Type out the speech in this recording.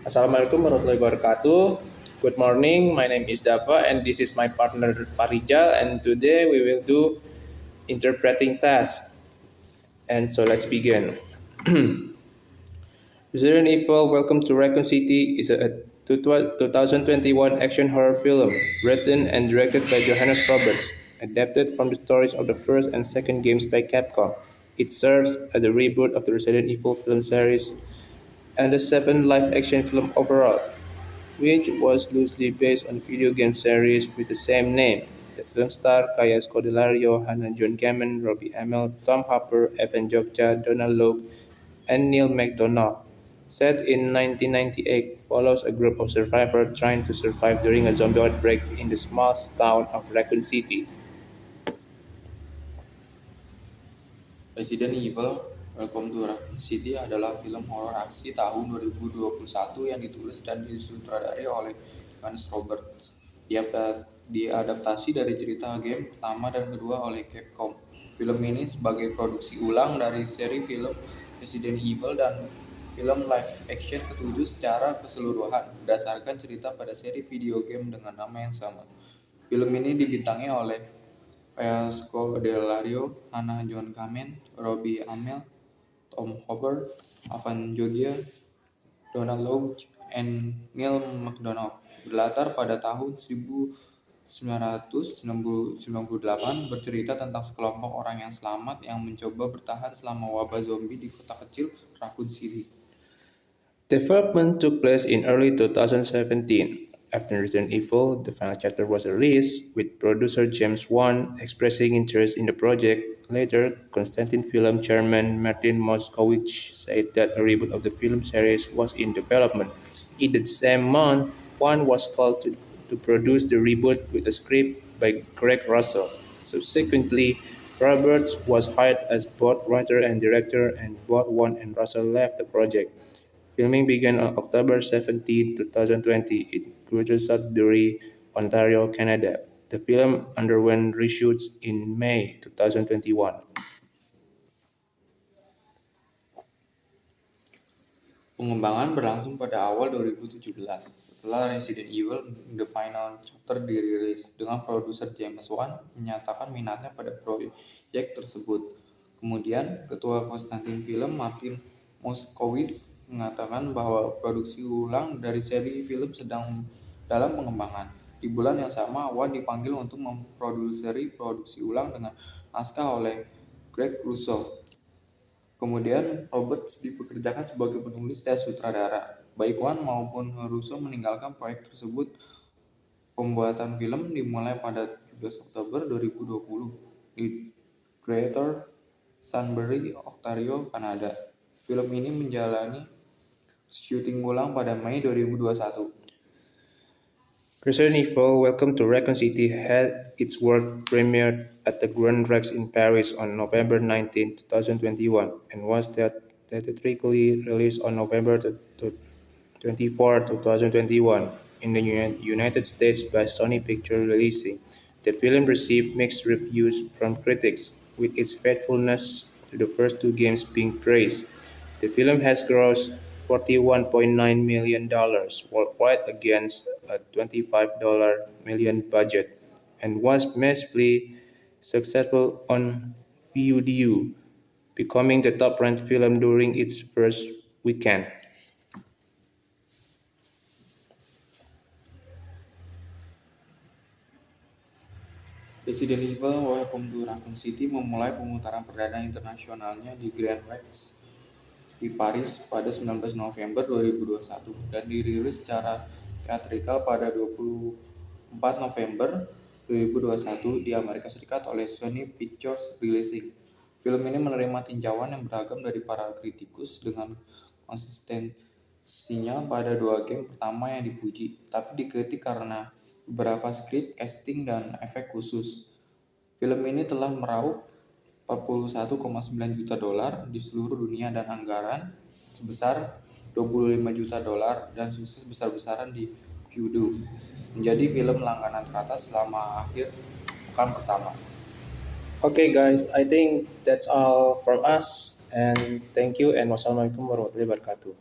Assalamualaikum warahmatullahi wabarakatuh. Good morning, my name is Dava and this is my partner Farijal, and today we will do interpreting task. And so let's begin. Resident Evil Welcome to Raccoon City is a 2021 action horror film written and directed by Johannes Roberts, adapted from the stories of the first and second games by Capcom. It serves as a reboot of the Resident Evil film series and the seventh live-action film overall, which was loosely based on the video game series with the same name. The film starred Kaya Scodelario, Hannah John Kamen, Robbie Amell, Tom Hopper, Evan Jokja, Donald Logue, and Neil MacDonough. Set in 1998, follows a group of survivors trying to survive during a zombie outbreak in the small town of Raccoon City. Resident Evil Welcome to Raccoon City adalah film horor aksi tahun 2021 yang ditulis dan disutradarai oleh Johannes Roberts. Diadaptasi dari cerita game pertama dan kedua oleh Capcom. Film ini sebagai produksi ulang dari seri film Resident Evil dan film live action ketujuh secara keseluruhan berdasarkan cerita pada seri video game dengan nama yang sama. Film ini dibintangi oleh Kaya Scodelario, Hannah John Kamen, Robbie Amell, Tom Hopper, Evan Jokja, Donald Logue, and Neil MacDonough. Berlatar pada tahun 1998, bercerita tentang sekelompok orang yang selamat yang mencoba bertahan selama wabah zombie di kota kecil Raccoon City. Development took place in early 2017. After Resident Evil, the final chapter was released, with producer James Wan expressing interest in the project. Later, Constantine Film chairman Martin Moskowitz said that a reboot of the film series was in development. In the same month, Wan was called to produce the reboot with a script by Greg Russell. Subsequently, Roberts was hired as both writer and director, and both Wan and Russell left the project. Filming began on October 17, 2020 in Greater Sudbury, Ontario, Canada. The film underwent reshoots in May 2021. Pengembangan berlangsung pada awal 2017 setelah Resident Evil The Final Chapter dirilis, dengan produser James Wan menyatakan minatnya pada proyek tersebut. Kemudian, Ketua Constantine Film Martin Moskowitz mengatakan bahwa produksi ulang dari seri film sedang dalam pengembangan. Di bulan yang sama, Wan dipanggil untuk memproduksi produksi ulang dengan naskah oleh Greg Russell. Kemudian, Roberts dipekerjakan sebagai penulis dan sutradara. Baik Wan maupun Russo meninggalkan proyek tersebut. Pembuatan film dimulai pada 17 Oktober 2020 di Greater Sunbury, Ontario, Kanada. Film ini menjalani syuting ulang pada Mei 2021. Resident Evil Welcome to Raccoon City had its world premiere at the Grand Rex in Paris on November 19, 2021, and was theatrically released on November 24, 2021 in the United States by Sony Pictures Releasing. The film received mixed reviews from critics, with its faithfulness to the first two games being praised. The film has grossed $41.9 million worldwide against a $25 million budget, and was massively successful on VOD, becoming the top-ranked film during its first weekend. Resident Evil Welcome to Raccoon City memulai pemutaran perdana internasionalnya di Grand Rex di Paris pada 19 November 2021 dan dirilis secara teatrikal pada 24 November 2021 di Amerika Serikat oleh Sony Pictures Releasing. Film ini menerima tinjauan yang beragam dari para kritikus dengan konsistensinya pada dua game pertama yang dipuji, tapi dikritik karena beberapa skrip, casting, dan efek khusus. Film ini telah meraup $41,9 juta di seluruh dunia dan anggaran sebesar $25 juta dan sukses besar-besaran di VOD, menjadi film langganan teratas selama akhir pekan pertama. Okay guys, I think that's all from us, and thank you, and wassalamualaikum warahmatullahi wabarakatuh.